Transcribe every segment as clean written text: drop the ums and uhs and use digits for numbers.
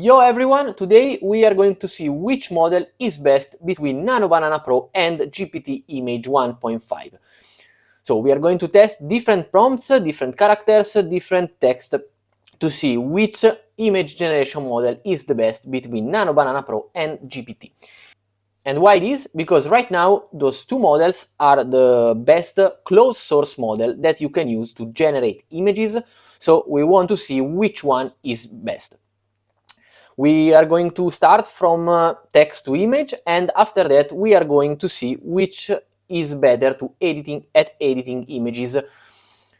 Yo everyone, today we are going to see which model is best between Nano Banana Pro and GPT Image 1.5. So we are going to test different prompts, different characters, different text to see which image generation model is the best between Nano Banana Pro and GPT. And why this? Because right now those two models are the best closed source model that you can use to generate images, so we want to see which one is best. We are going to start from text to image, and after that we are going to see which is better to editing images,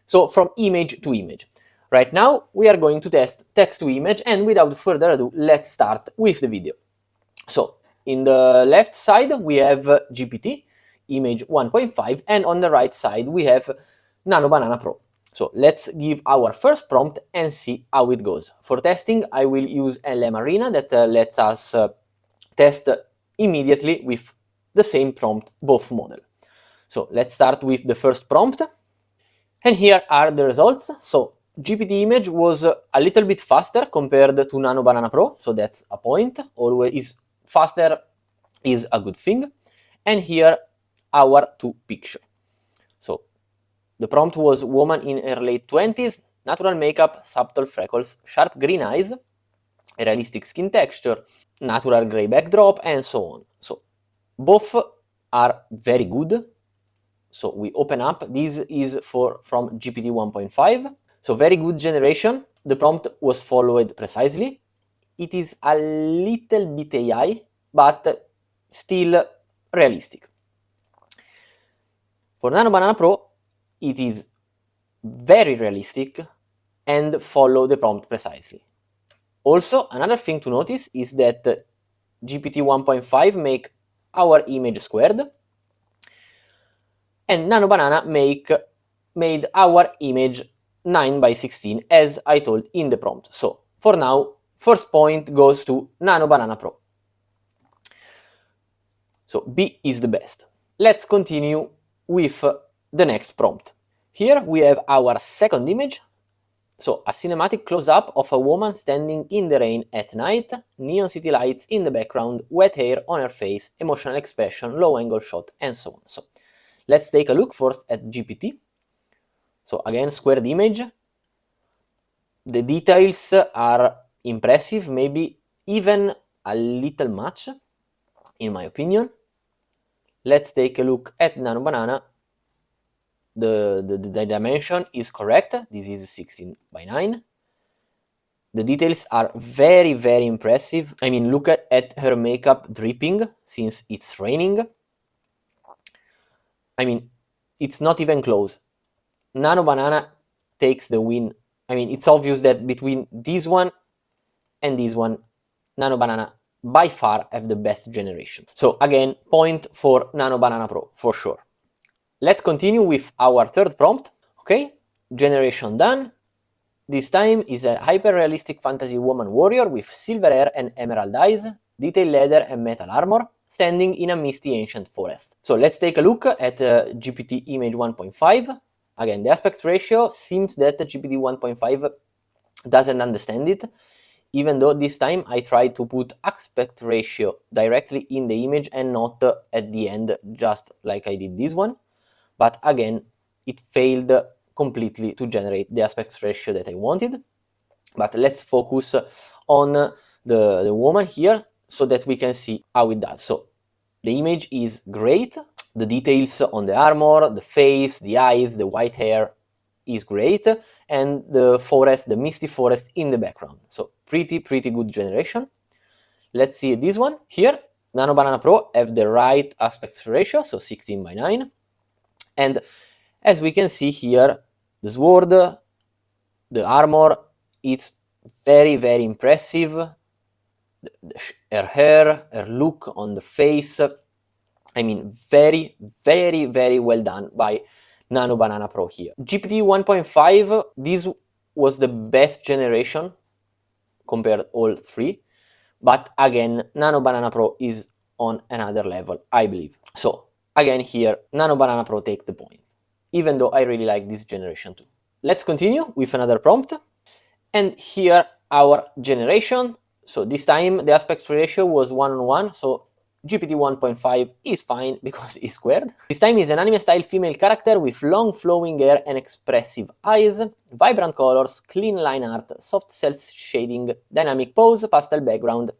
so from image to image. Right now we are going to test text to image, and without further ado, let's start with the video. So in the left side we have GPT Image 1.5, and on the right side we have Nano Banana Pro. So let's give our first prompt and see how it goes. For testing, I will use LM Arena that lets us test immediately with the same prompt, both model. So let's start with the first prompt. And here are the results. So GPT Image was a little bit faster compared to Nano Banana Pro, so that's a point. Always faster is a good thing. And here our two pictures. So the prompt was woman in her late 20s, natural makeup, subtle freckles, sharp green eyes, a realistic skin texture, natural gray backdrop, and so on. So both are very good. So we open up. This is from GPT 1.5. So very good generation. The prompt was followed precisely. It is a little bit AI, but still realistic. For Nano Banana Pro, it is very realistic and follow the prompt precisely. Also, another thing to notice is that GPT 1.5 make our image squared, and Nano Banana made our image 9 by 16 as I told in the prompt. So for now, first point goes to Nano Banana Pro. So B is the best. Let's continue with the next prompt. Here we have our second image. So a cinematic close-up of a woman standing in the rain at night, neon city lights in the background, wet hair on her face, emotional expression, low angle shot, and so on. So let's take a look first at GPT. So again, squared image. The details are impressive, maybe even a little much, in my opinion. Let's take a look at Nano Banana. The dimension is correct. This is 16 by 9. The details are very, very impressive. I mean, look at her makeup dripping since it's raining. I mean, it's not even close. Nano Banana takes the win. I mean, it's obvious that between this one and this one, Nano Banana by far have the best generation. So again, point for Nano Banana Pro for sure. Let's continue with our third prompt. Okay, generation done. This time is a hyper-realistic fantasy woman warrior with silver hair and emerald eyes, detailed leather and metal armor, standing in a misty ancient forest. So let's take a look at GPT Image 1.5. Again, the aspect ratio seems that GPT 1.5 doesn't understand it, even though this time I tried to put aspect ratio directly in the image and not at the end, just like I did this one. But again, it failed completely to generate the aspect ratio that I wanted. But let's focus on the woman here so that we can see how it does. So the image is great. The details on the armor, the face, the eyes, the white hair is great. And the forest, the misty forest in the background. So pretty good generation. Let's see this one here. Nano Banana Pro have the right aspect ratio, so 16 by 9. And as we can see here, the sword, the armor, it's very impressive. Her hair, her look on the face, I mean, very well done by Nano Banana Pro here. GPT 1.5, this was the best generation compared all three. But again, Nano Banana Pro is on another level, I believe. So again here, Nano Banana Pro take the point, even though I really like this generation too. Let's continue with another prompt. And here our generation. So this time the aspect ratio was 1:1, so GPT 1.5 is fine because it's squared. This time is an anime-style female character with long flowing hair and expressive eyes, vibrant colors, clean line art, soft cel shading, dynamic pose, pastel background,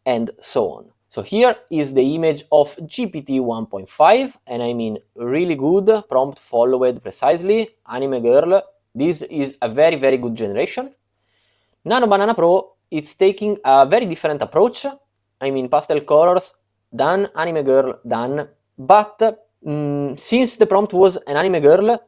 and so on. So here is the image of GPT 1.5, and I mean really good, prompt followed precisely, anime girl. This is a very, very good generation. Nano Banana Pro, it's taking a very different approach. I mean, pastel colors, done, anime girl, done. But since the prompt was an anime girl,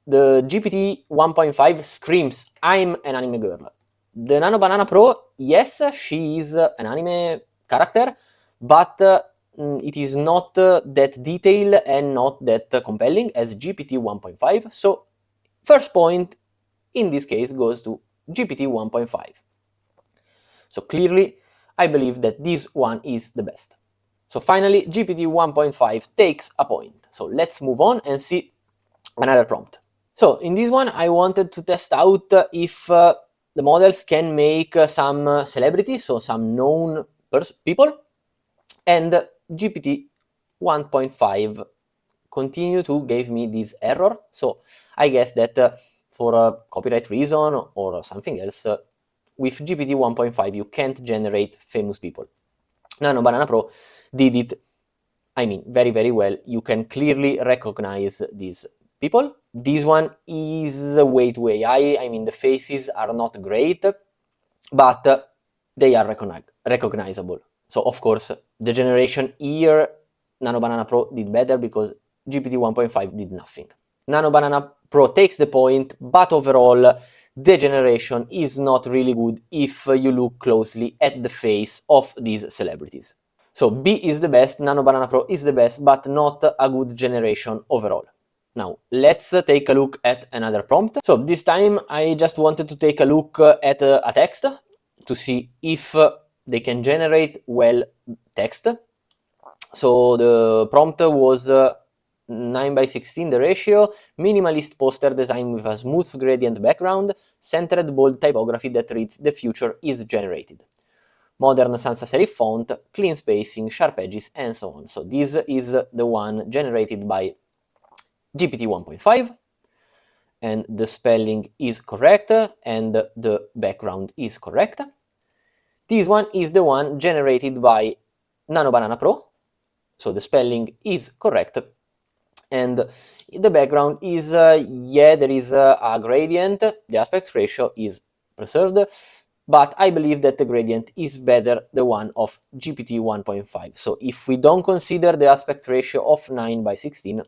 the GPT 1.5 screams, I'm an anime girl. The Nano Banana Pro, yes, she is an anime character, but it is not that detailed and not that compelling as GPT 1.5. So, first point in this case goes to GPT 1.5. So clearly, I believe that this one is the best. So finally, GPT 1.5 takes a point. So let's move on and see another prompt. So in this one, I wanted to test out if the models can make some celebrities, so some known people, and GPT 1.5 continue to give me this error. So I guess that for a copyright reason or something else, with GPT 1.5 you can't generate famous people. Nano Banana Pro did it, I mean, very, very well. You can clearly recognize these people. This one is way too AI. I mean, the faces are not great, but they are recognizable. So, of course, the generation here, Nano Banana Pro did better because GPT 1.5 did nothing. Nano Banana Pro takes the point, but overall, the generation is not really good if you look closely at the face of these celebrities. So B is the best, Nano Banana Pro is the best, but not a good generation overall. Now, let's take a look at another prompt. So this time I just wanted to take a look at a text to see if they can generate well text. So the prompt was 9:16 the ratio, minimalist poster design with a smooth gradient background, centered bold typography that reads the future is generated. Modern sans serif font, clean spacing, sharp edges, and so on. So this is the one generated by GPT 1.5, and the spelling is correct, and the background is correct. This one is the one generated by Nano Banana Pro, so the spelling is correct, and the background is, yeah, there is a gradient, the aspect ratio is preserved, but I believe that the gradient is better the one of GPT 1.5. So if we don't consider the aspect ratio of 9:16,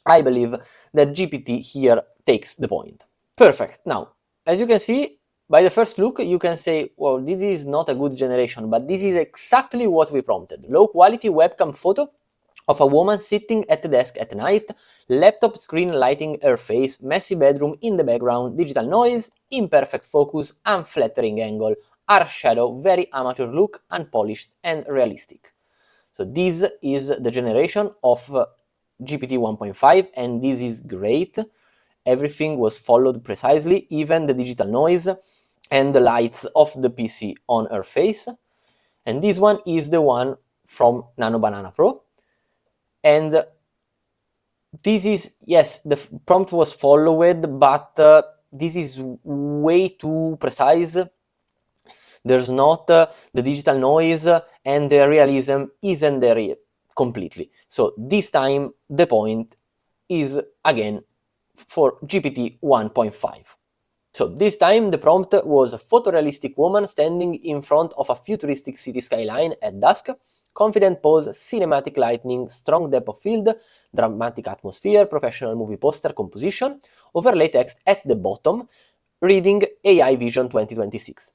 I believe that GPT here takes the point. Perfect. Now, as you can see, by the first look, you can say, well, this is not a good generation, but this is exactly what we prompted. Low quality webcam photo of a woman sitting at the desk at night, laptop screen lighting her face, messy bedroom in the background, digital noise, imperfect focus, unflattering angle, harsh shadow, very amateur look, unpolished and realistic. So this is the generation of GPT 1.5, and this is great. Everything was followed precisely, even the digital noise and the lights of the PC on her face. And this one is the one from Nano Banana Pro. And this is, yes, the prompt was followed, but this is way too precise. There's not the digital noise, and the realism isn't there completely. So this time the point is again for GPT 1.5. So this time the prompt was a photorealistic woman standing in front of a futuristic city skyline at dusk. Confident pose, cinematic lighting, strong depth of field, dramatic atmosphere, professional movie poster composition, overlay text at the bottom, reading AI Vision 2026.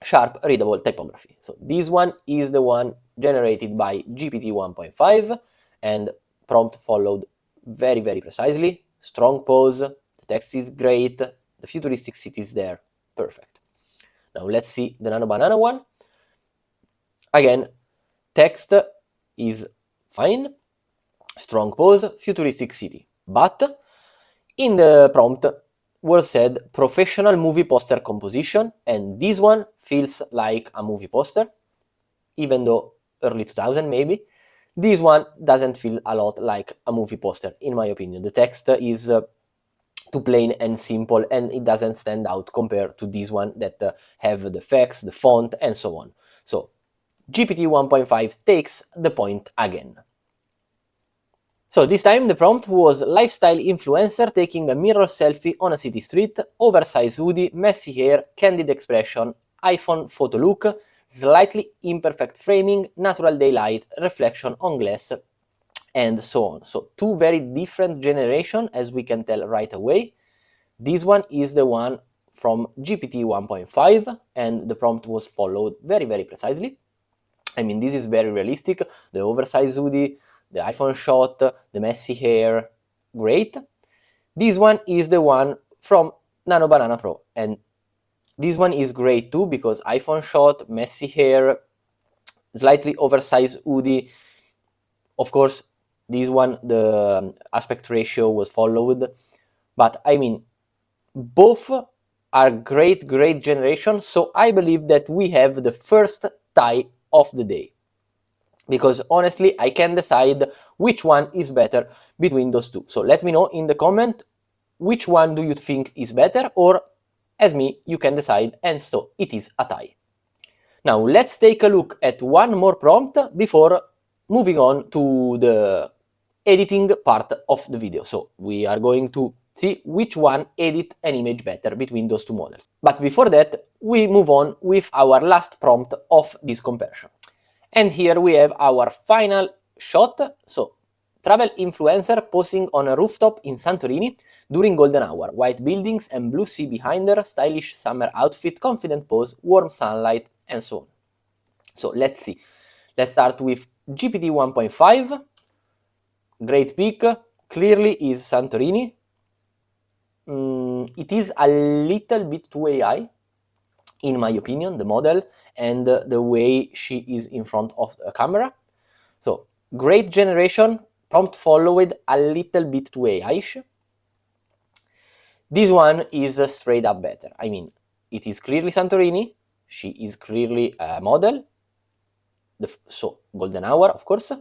Sharp, readable typography. So this one is the one generated by GPT 1.5, and prompt followed very, very precisely. Strong pose, the text is great, the futuristic city is there, perfect. Now let's see the Nano Banana one. Again, text is fine, strong pose, futuristic city, but in the prompt was said professional movie poster composition, and this one feels like a movie poster, even though early 2000 maybe. This one doesn't feel a lot like a movie poster, in my opinion. The text is too plain and simple, and it doesn't stand out compared to this one that have the effects, the font, and so on. So GPT 1.5 takes the point again. So this time the prompt was lifestyle influencer taking a mirror selfie on a city street, oversized hoodie, messy hair, candid expression, iPhone photo look, slightly imperfect framing, natural daylight, reflection on glass, and so on. So two very different generations, as we can tell right away. This one is the one from GPT 1.5, and the prompt was followed very, very precisely. I mean, this is very realistic. The oversized hoodie, the iPhone shot, the messy hair, great. This one is the one from Nano Banana Pro, and this one is great too, because iPhone shot, messy hair, slightly oversized hoodie. Of course, this one, the aspect ratio was followed, but I mean, both are great generation, so I believe that we have the first tie of the day. Because honestly, I can decide which one is better between those two. So let me know in the comment which one do you think is better, or as me, you can decide, and so it is a tie. Now let's take a look at one more prompt before moving on to the editing part of the video. So we are going to see which one edit an image better between those two models. But before that, we move on with our last prompt of this comparison. And here we have our final shot. So, travel influencer posing on a rooftop in Santorini during golden hour. White buildings and blue sea behind her, stylish summer outfit, confident pose, warm sunlight, and so on. So let's see. Let's start with GPT 1.5. Great pick. Clearly is Santorini. It is a little bit too AI, in my opinion, the model and the way she is in front of the camera. So, great generation, prompt followed a little bit too AI-ish. This one is straight up better. I mean, it is clearly Santorini, she is clearly a model, so golden hour, of course,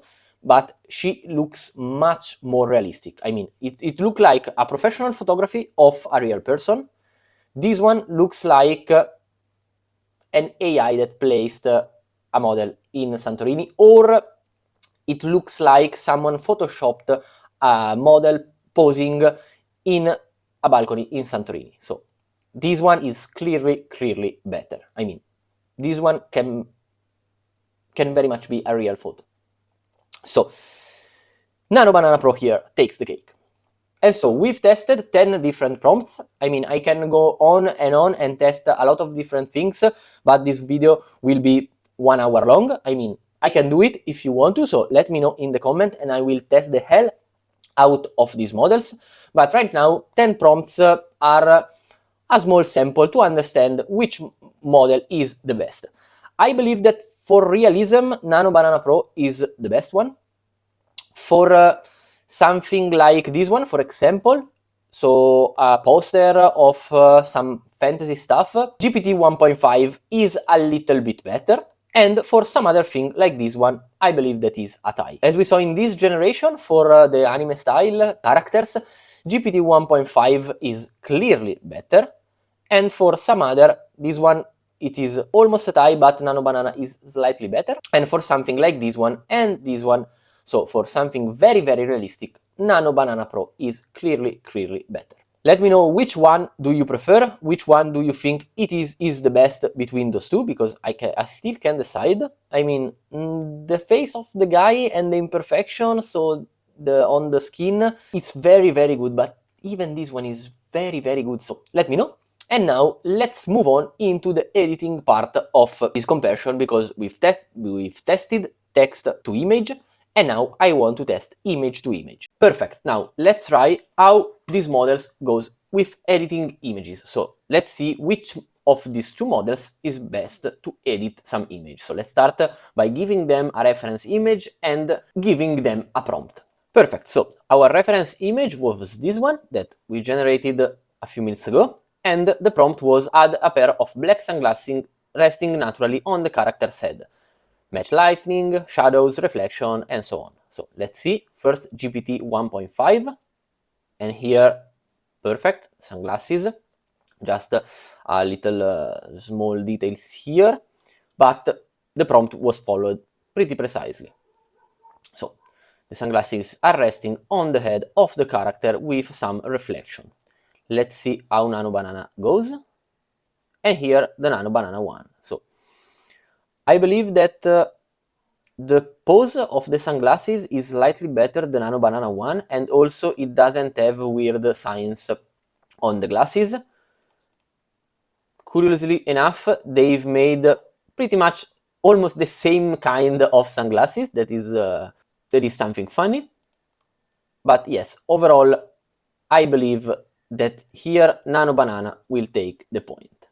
but she looks much more realistic. I mean, it looks like a professional photography of a real person. This one looks like an AI that placed a model in Santorini, or it looks like someone photoshopped a model posing in a balcony in Santorini. So this one is clearly better. I mean, this one can very much be a real photo. So Nano Banana Pro here takes the cake. And so we've tested 10 different prompts. I mean, I can go on and test a lot of different things, but this video will be 1 hour long. I mean, I can do it if you want to, so let me know in the comment and I will test the hell out of these models. But right now, 10 prompts are a small sample to understand which model is the best. I believe that for realism, Nano Banana Pro is the best one. For something like this one, for example, so a poster of some fantasy stuff, GPT 1.5 is a little bit better. And for some other thing like this one, I believe that is a tie. As we saw in this generation, for the anime style characters, GPT 1.5 is clearly better. And for some other, this one, it is almost a tie, but Nano Banana is slightly better. And for something like this one and this one, so for something very realistic, Nano Banana Pro is clearly better. Let me know which one do you prefer, which one do you think it is the best between those two, because I still can't decide. I mean, the face of the guy and the imperfections, so on the skin, it's very good, but even this one is very good, so let me know. And now let's move on into the editing part of this comparison, because we've tested text to image, and now I want to test image to image. Perfect. Now let's try how these models goes with editing images. So let's see which of these two models is best to edit some image. So let's start by giving them a reference image and giving them a prompt. Perfect. So our reference image was this one that we generated a a few minutes ago, and the prompt was add a pair of black sunglasses resting naturally on the character's head. Match lighting, shadows, reflection, and so on. So let's see. First GPT 1.5, and here, perfect, sunglasses. Just a little small details here, but the prompt was followed pretty precisely. So the sunglasses are resting on the head of the character with some reflection. Let's see how Nano Banana goes. And here the Nano Banana 1. So I believe that the pose of the sunglasses is slightly better than Nano Banana 1, and also it doesn't have weird signs on the glasses. Curiously enough, they've made pretty much almost the same kind of sunglasses. That is something funny. But yes, overall, I believe that here Nano Banana will take the point,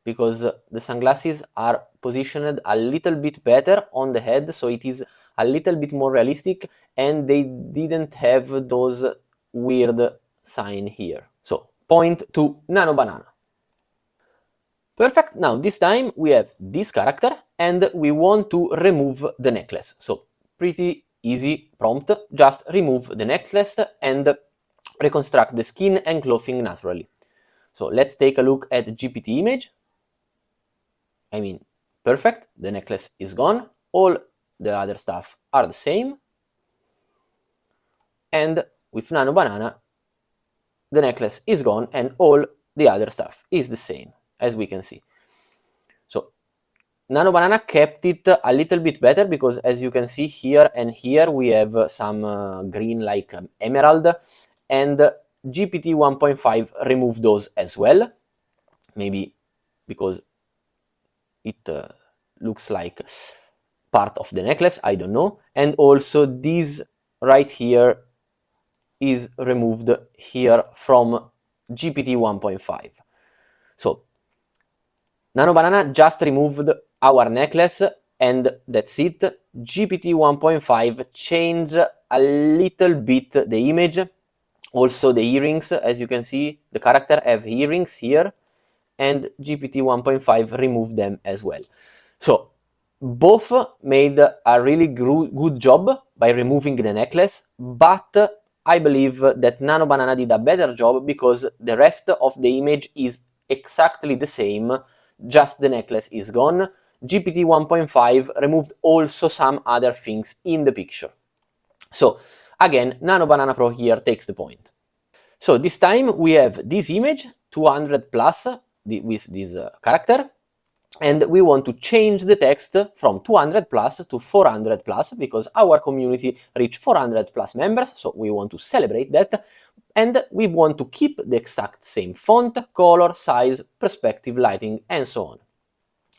because the sunglasses are positioned a little bit better on the head, so it is a little bit more realistic, and they didn't have those weird sign here. So point to Nano Banana. Perfect. Now this time we have this character and we want to remove the necklace. So pretty easy prompt, just remove the necklace and reconstruct the skin and clothing naturally. So let's take a look at GPT Image. I mean, perfect, the necklace is gone, all the other stuff are the same, and with Nano Banana, the necklace is gone and all the other stuff is the same, as we can see. So Nano Banana kept it a little bit better, because as you can see here and here we have some green like emerald, and GPT 1.5 removed those as well, maybe because it looks like part of the necklace, I don't know. And also this right here is removed here from GPT 1.5. So Nano Banana just removed our necklace and that's it. GPT 1.5 changed a little bit the image, also the earrings. As you can see, the character have earrings here, and GPT 1.5 removed them as well. So both made a really good job by removing the necklace, but I believe that Nano Banana did a better job because the rest of the image is exactly the same, just the necklace is gone. GPT 1.5 removed also some other things in the picture. So again, Nano Banana Pro here takes the point. So this time we have this image, 200 plus, with this character, and we want to change the text from 200 plus to 400 plus, because our community reached 400 plus members, so we want to celebrate that, and we want to keep the exact same font, color, size, perspective, lighting, and so on.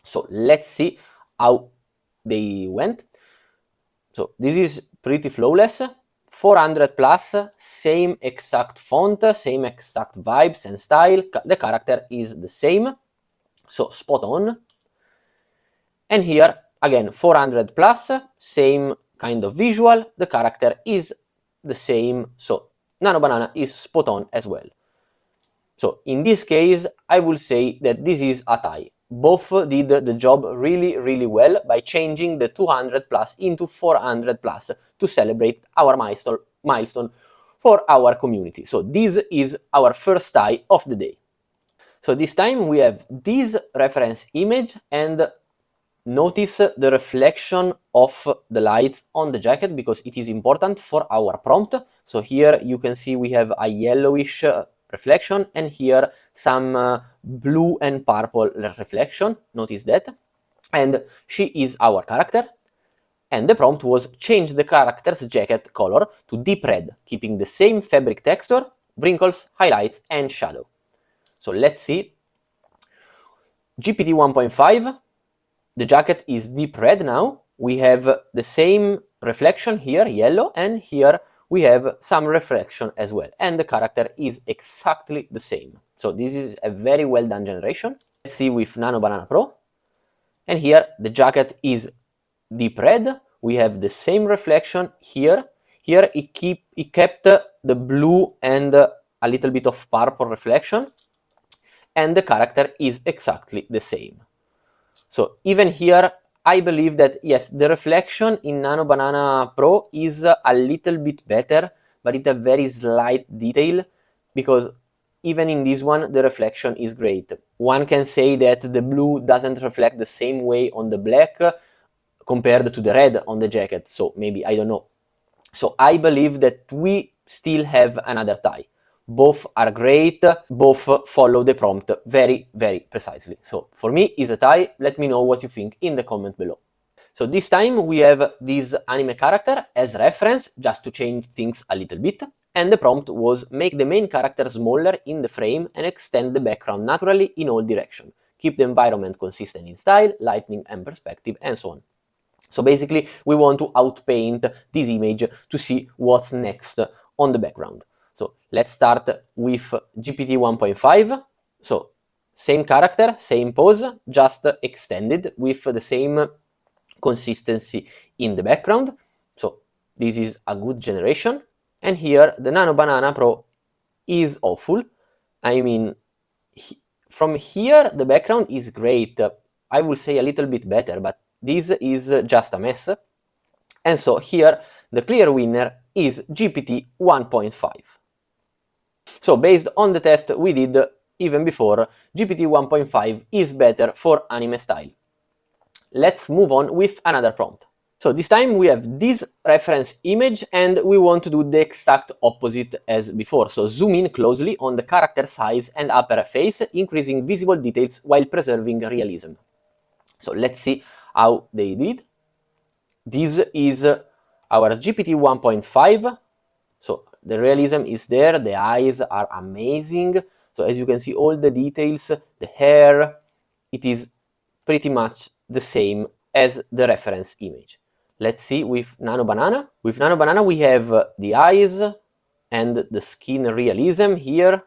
So let's see how they went. So this is pretty flawless. 400 plus, same exact font, same exact vibes and style, the character is the same, so spot on. And here, again, 400 plus, same kind of visual, the character is the same, so Nano Banana is spot on as well. So in this case, I will say that this is a tie. Both did the job really, really well by changing the 200 plus into 400 plus to celebrate our milestone for our community. So this is our first tie of the day. So this time we have this reference image, and notice the reflection of the lights on the jacket because it is important for our prompt. So here you can see we have a yellowish reflection, and here some blue and purple reflection, notice that. And she is our character, and the prompt was change the character's jacket color to deep red, keeping the same fabric texture, wrinkles, highlights, and shadow. So let's see. GPT 1.5, the jacket is deep red now, we have the same reflection here, yellow, and here we have some reflection as well, and the character is exactly the same. So this is a very well done generation. Let's see with Nano Banana Pro, and here the jacket is deep red, we have the same reflection here. Here it kept the blue and a little bit of purple reflection, and the character is exactly the same. So even here, I believe that yes, the reflection in Nano Banana Pro is a little bit better, but it's a very slight detail, because even in this one, the reflection is great. One can say that the blue doesn't reflect the same way on the black compared to the red on the jacket, so maybe, I don't know. So I believe that we still have another tie. Both are great, both follow the prompt very, very precisely. So for me, it's a tie. Let me know what you think in the comment below. So this time we have this anime character as reference, just to change things a little bit, and the prompt was make the main character smaller in the frame and extend the background naturally in all directions. Keep the environment consistent in style, lighting and perspective, and so on. So basically, we want to outpaint this image to see what's next on the background. So let's start with GPT 1.5. So same character, same pose, just extended with the same consistency in the background. So this is a good generation. And here the Nano Banana Pro is awful. I mean, from here the background is great. I will say a little bit better, but this is just a mess. And so here the clear winner is GPT 1.5. So based on the test we did even before, GPT 1.5 is better for anime style. Let's move on with another prompt. So this time we have this reference image and we want to do the exact opposite as before. So zoom in closely on the character size and upper face, increasing visible details while preserving realism. So let's see how they did. This is our GPT 1.5. So the realism is there, the eyes are amazing. So as you can see, all the details, the hair, it is pretty much the same as the reference image. Let's see with Nano Banana. With Nano Banana we have the eyes and the skin realism here.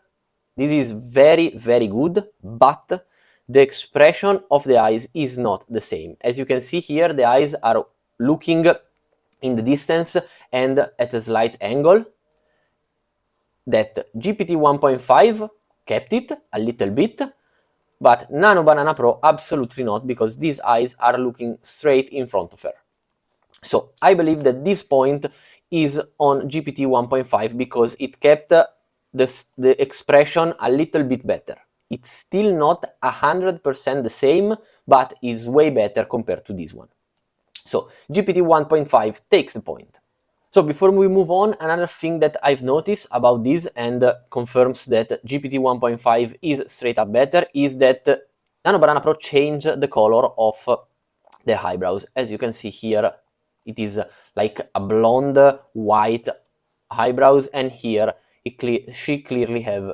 This is very, very good, but the expression of the eyes is not the same. As you can see here, the eyes are looking in the distance and at a slight angle. That GPT 1.5 kept it a little bit, but Nano Banana Pro absolutely not, because these eyes are looking straight in front of her. So I believe that this point is on GPT 1.5 because it kept the expression a little bit better. It's still not 100% the same, but is way better compared to this one. So GPT 1.5 takes the point. So before we move on, another thing that I've noticed about this and confirms that GPT 1.5 is straight up better is that Nano Banana Pro changed the color of the eyebrows. As you can see here, it is like a blonde white eyebrows, and here she clearly have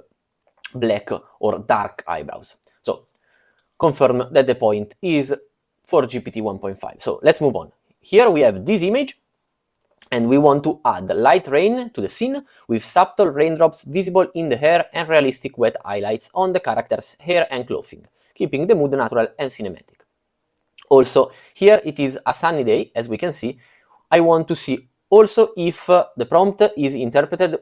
black or dark eyebrows. So confirm that the point is for GPT 1.5. So let's move on. Here we have this image, and we want to add light rain to the scene with subtle raindrops visible in the hair and realistic wet highlights on the character's hair and clothing, keeping the mood natural and cinematic. Also, here it is a sunny day, as we can see. I want to see also if the prompt is interpreted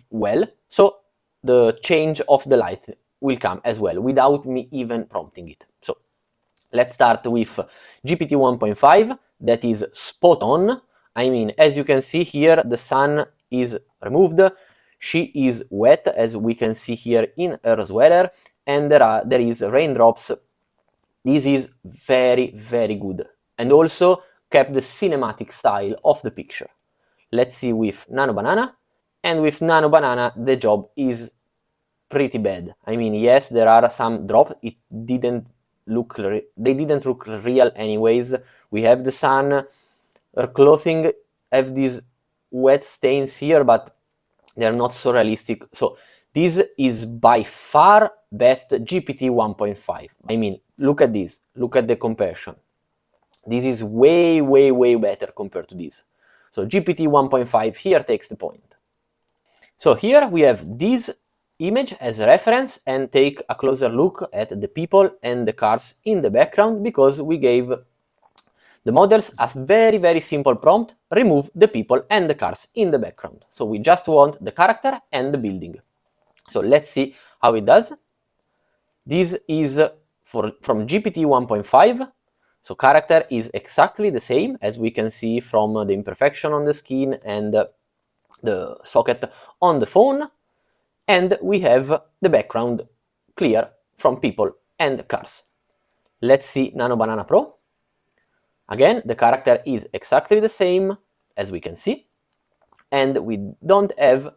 well, so the change of the light will come as well, without me even prompting it. So let's start with GPT 1.5, that is spot on. I mean, as you can see here, the sun is removed, she is wet, as we can see here in her sweater, and there is raindrops. This is very, very good, and also kept the cinematic style of the picture. Let's see with Nano Banana, and with Nano Banana the job is pretty bad. I mean, yes, there are some drops, they didn't look real anyways. We have the sun, her clothing have these wet stains here, but they're not so realistic. So this is by far best GPT 1.5. I mean, look at this, look at the comparison. This is way, way, way better compared to this. So GPT 1.5 here takes the point. So here we have this image as a reference, and take a closer look at the people and the cars in the background, because we gave the models a very, very simple prompt: remove the people and the cars in the background. So we just want the character and the building. So let's see how it does. This is from GPT 1.5. So character is exactly the same, as we can see from the imperfection on the skin and the socket on the phone. And we have the background clear from people and cars. Let's see Nano Banana Pro. Again, the character is exactly the same, as we can see, and we don't have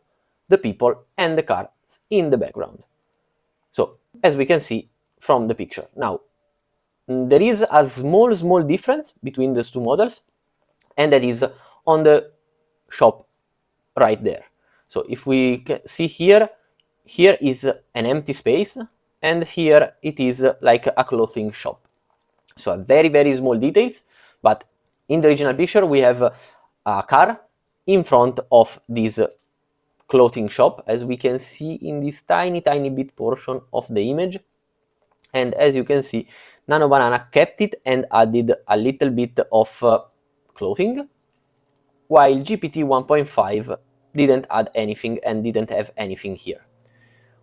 the people and the cars in the background. So, as we can see from the picture. Now, there is a small difference between these two models, and that is on the shop right there. So if we see here is an empty space, and here it is like a clothing shop. So a very small details, but in the original picture we have a car in front of this clothing shop, as we can see in this tiny bit portion of the image. And as you can see, Nano Banana kept it and added a little bit of clothing, while GPT 1.5 didn't add anything and didn't have anything here.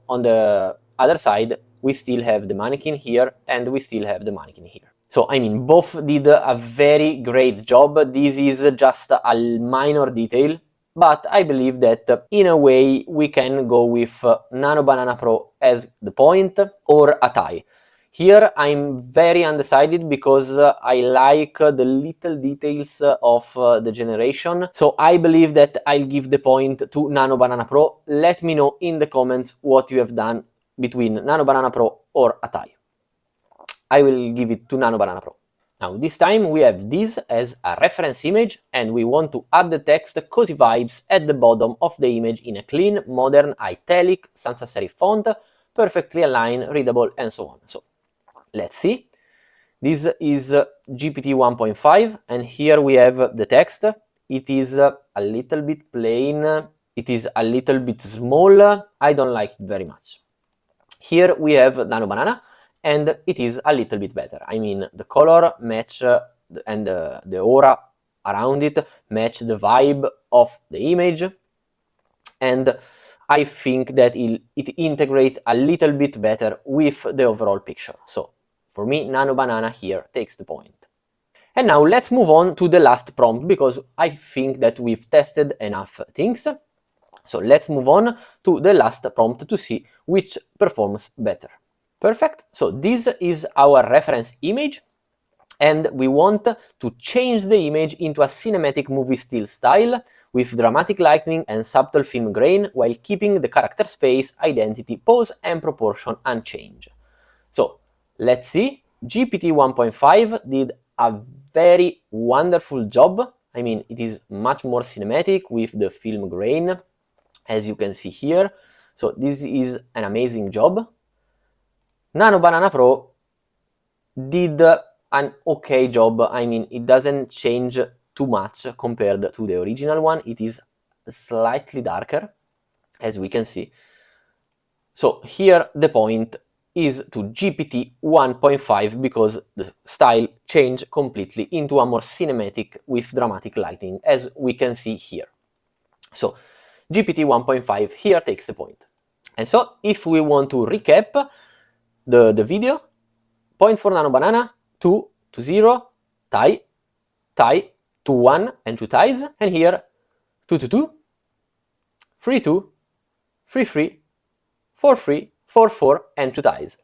On the other side, we still have the mannequin here and we still have the mannequin here. So, I mean, both did a very great job. This is just a minor detail, but I believe that in a way we can go with Nano Banana Pro as the point or a tie. Here I'm very undecided because I like the little details of the generation. So I believe that I'll give the point to Nano Banana Pro. Let me know in the comments what you have done between Nano Banana Pro or a tie. I will give it to Nano Banana Pro. Now this time we have this as a reference image, and we want to add the text cozy vibes at the bottom of the image in a clean, modern, italic, sans serif font, perfectly aligned, readable, and so on. So let's see. This is GPT 1.5, and here we have the text. It is a little bit plain, it is a little bit small, I don't like it very much. Here we have Nano Banana, and it is a little bit better. I mean, the color match and the aura around it match the vibe of the image, and I think that it integrates a little bit better with the overall picture. So for me, Nano Banana here takes the point. And now let's move on to the last prompt, because I think that we've tested enough things. So let's move on to the last prompt to see which performs better. Perfect. So this is our reference image, and we want to change the image into a cinematic movie still style with dramatic lighting and subtle film grain, while keeping the character's face, identity, pose, and proportion unchanged. So let's see. GPT 1.5 did a very wonderful job. I mean, it is much more cinematic with the film grain, as you can see here. So this is an amazing job. Nano Banana Pro did an okay job. I mean, it doesn't change too much compared to the original one. It is slightly darker, as we can see. So here the point is to GPT 1.5, because the style changed completely into a more cinematic with dramatic lighting, as we can see here. So GPT 1.5 here takes the point. And so if we want to recap the video, point for Nano Banana, 2 to 0, tie, tie, 2 1 and 2 ties, and here 2 to 2, 3 2, 3 3, 4 3, 4 4 and 2 ties.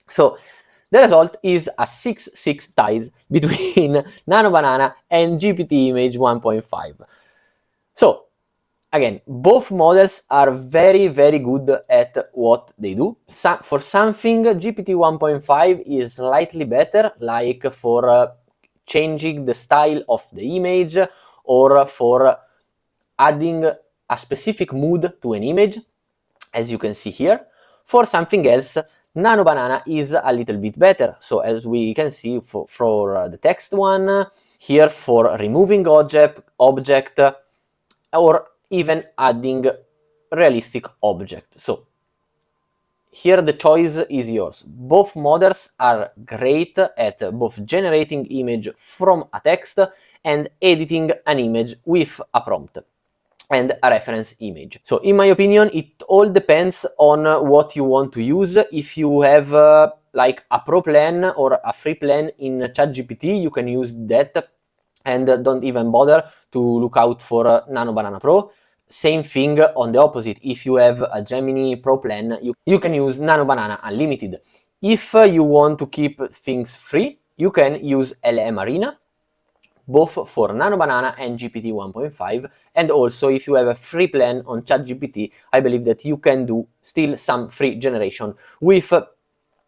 So the result is a 6-6 ties between Nano Banana and GPT Image 1.5. So again, both models are very good at what they do. For something, GPT 1.5 is slightly better, like for changing the style of the image, or for adding a specific mood to an image, as you can see here. For something else, Nano Banana is a little bit better. So as we can see for the text one, here for removing object, or even adding realistic object. So here the choice is yours. Both models are great at both generating image from a text and editing an image with a prompt. and a reference image. So in my opinion, it all depends on what you want to use. If you have like a pro plan or a free plan in ChatGPT, you can use that and don't even bother to look out for Nano Banana Pro. Same thing on the opposite. If you have a Gemini Pro plan, you can use Nano Banana Unlimited. If you want to keep things free, you can use LM Arena, both for Nano Banana and GPT 1.5, and also if you have a free plan on ChatGPT, I believe that you can do still some free generation with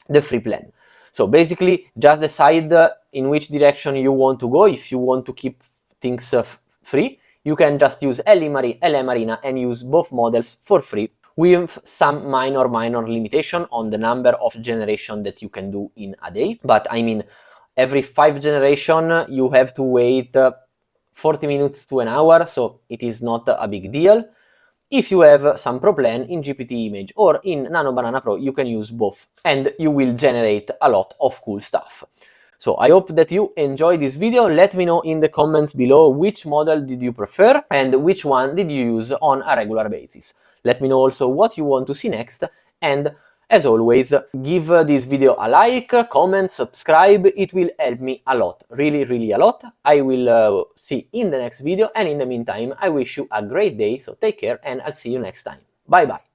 the free plan. So basically, just decide in which direction you want to go. If you want to keep things free, you can just use LM Arena and use both models for free, with some minor limitation on the number of generation that you can do in a day. But I mean, every 5 generation you have to wait 40 minutes to an hour, so it is not a big deal. If you have some pro plan in GPT Image or in Nano Banana Pro, you can use both and you will generate a lot of cool stuff. So I hope that you enjoyed this video. Let me know in the comments below which model did you prefer and which one did you use on a regular basis. Let me know also what you want to see next, and as always, give this video a like, comment, subscribe. It will help me a lot, really a lot. I will see in the next video, and in the meantime, I wish you a great day, so take care and I'll see you next time. Bye bye.